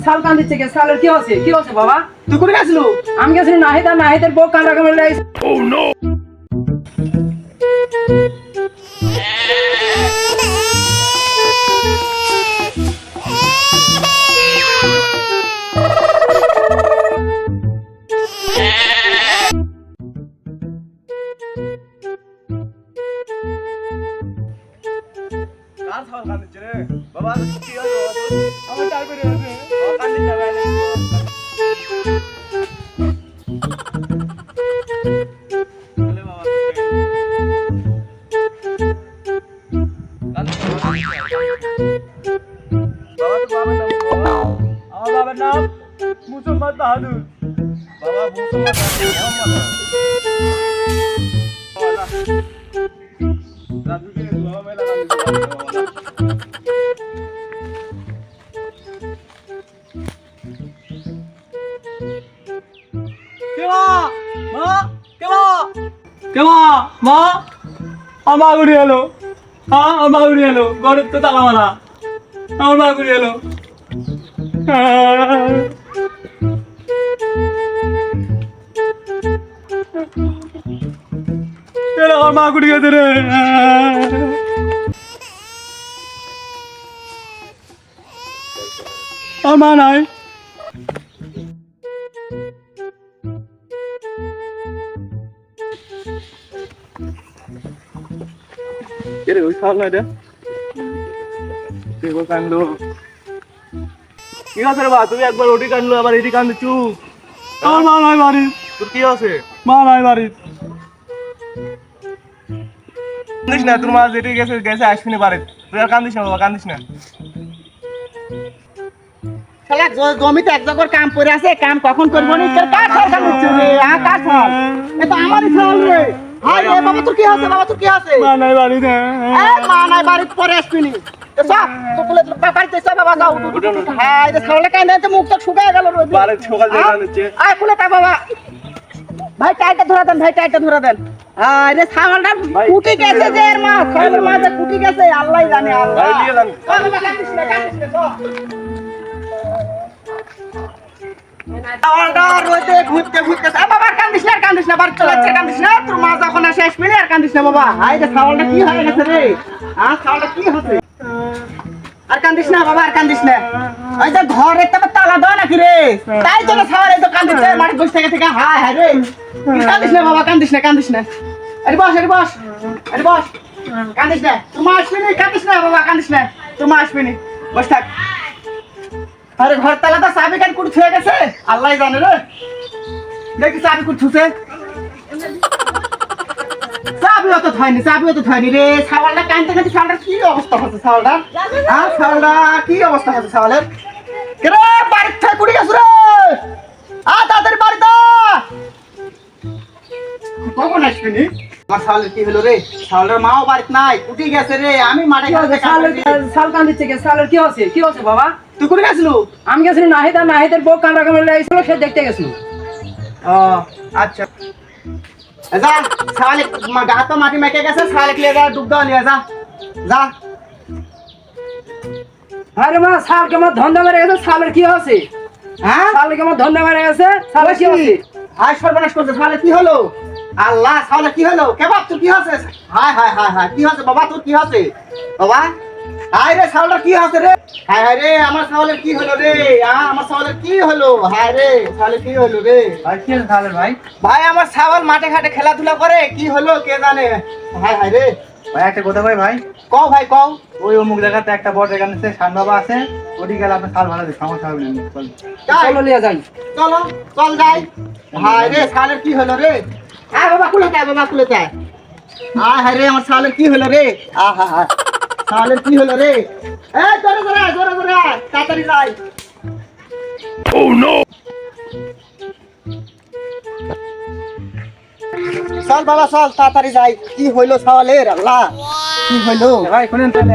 সাল কান দিচ্ছে কে সালের কি হচ্ছে বাবা? তুই কোথায় গেছিল? আমি গেছিলাম নাহিদের বউ কান রাখা মেলে আইছে। কার ছাগল কান্দিচ্ছে রে? বাবা কি হলো? আমার টাই করে আছে। কান্দিস না ভাই। বলে বাবা আমার বাবার নাম মুসম্মদ বাহাদুর। বাবা মুসম্মদ বাহাদুর। দাদু কে বাবা মেলা মা আমার ঘুরে এলো। হ্যাঁ আমার ঘুরে এলো। ঘরের তো তালা মারা। আমার মা ঘুরে এলো। আমার মা ঘুরে গেছে রে। আমার মা নাই। এরে ওই খাওয়া না রে দেখো কান্দো কি আছে রে বা তুমি একবার ওটি কান্দলো আবার এটি কান্দছু আমার মা নাই বাড়ি তোর কি আছে মা নাই বাড়ি কান্দিস না তোর মা যেটি গেছে আসবি না বাড়ি তুই আর কান্দিস না বাবা কান্দিস না শালা জমিতে এক জায়গার কাম পড়ে আছে কাম কখন করবো নি তোর কার সরকার হচ্ছে রে কার ফল এটা আমারই ফল রে হাই রে বাবা তোর কি আছে বাবা তোর কি আছে মা নাই বাড়ি না মা নাই বাড়ি পরে আসবি নি এসা তো বলে বাড়িতে এসে বাবা যাও হাই রে শালা কাই না তো মুখ তো শুকায় গেল রে বাড়ি সকাল থেকে কান্দছে আয় খুলে তা বাবা ভাই টাইটা ধরা দেন হাই রে ছাগলটা কুটি গেছে যে এর মা ছাগলের মাঝে কুটি গেছে আল্লাহই জানে আল্লাহ ভাই নিয়ে যান বাবা কাটিস না বাবা কান্দিস না বাড়ি চলে যাচ্ছে কান্দিস না তোর মা যখন আসে আসবি না আর কান্দিস না বাবা হাই রে ছাগলটা কি হয়ে গেছে রে ছাগলটা কি হচ্ছে আর কান্দিস না বাবা আর কান্দিস না ওই যে ঘরে তবে তালা দেওয়া নাকি রে তাই তো ছাগল এই তো কান্দিছে মাঠে বসে থেকে হায় হায় রে কান্দিস না বাবা কান্দিস না আরে বস কান্দিস না তোর মা আসবি না কান্দিস না বাবা কান্দিস না তোর মা আসবি না বস থাক আরে ঘর তালাটা চাবি কান কুড়ি ছুঁয়ে গেছে আল্লাহ জানে রে দেখি চাবি কুড়ি ছুঁছে চাবিও তো থাইনি রে ছাগলটা কানতে কানতে ছাগলটার কি অবস্থা হচ্ছে ছাগলটার কি অবস্থা হচ্ছে ছাগলের রে বাড়ির থেকে কুড়ি গেছে রে তাদের বাড়িতে কখন আসবি নি আমার ছাগলের কি হলো রে ছাগলের মাও বাড়িতে নাই কুটি গেছে রে আমি মাঠে সাল কান দিচ্ছে কে সালের কি হচ্ছে বাবা? তুই করে গেছিল আমি গেছিলাম নাহিদের বউ কান রাখা মেলে আইছিল সে দেখতে গেছিল। আচ্ছা যা ছাগলে গাছ মাটি মেখে গেছে ছাগলে নিয়ে যা ডুব দাও নিয়ে যা আরে মা সাল কেমন ধন্দা মেরে গেছে সালের কি হচ্ছে? হ্যাঁ সাল কেমন ধন্দা মেরে গেছে সালের কি হচ্ছে? হায় সর্বনাশ করছে ছাগলে কি হলো আল্লাহ ছাগলে কি হলো কেবাব তোর কি হচ্ছে হায় কি হচ্ছে বাবা তোর কি হচ্ছে বাবা হায় রে ছাগলটা কি হচ্ছে রে হায় রে আমার ছাগলের কি হলো রে আমার ছাগলের কি হলো হায় রে ছাগলের কি হলো রে ভাই কি হচ্ছে সালের ভাই আমার ছাগল মাঠে ঘাটে খেলাধুলা করে কি হলো কে জানে হায় রে ভাই একটা কথা কই ভাই কও ভাই কও ওই অমুক জায়গাতে একটা বড় এখানে শান বাবা আছে ওটি গেলে আপনি সাল ভালো সমস্যা হবে না চলো লিয়া যাই চল যাই হায় রে ছাগলের কি হলো রে বাবা খুলে যায় হায় রে আমার ছাগলের কি হলো রে ছাগলের কি হলো রে জোরে তাড়াতাড়ি যাই চল বাবা চল তাড়াতাড়ি যাই কি হইলো ছাগলের আল্লাহ কি হইলো ভাই শুনেন তাহলে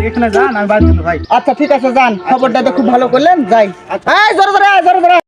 এখানে যান আমি বাড়ি চলো ভাই আচ্ছা ঠিক আছে যান খবরটা তো খুব ভালো করলেন যাই জোরে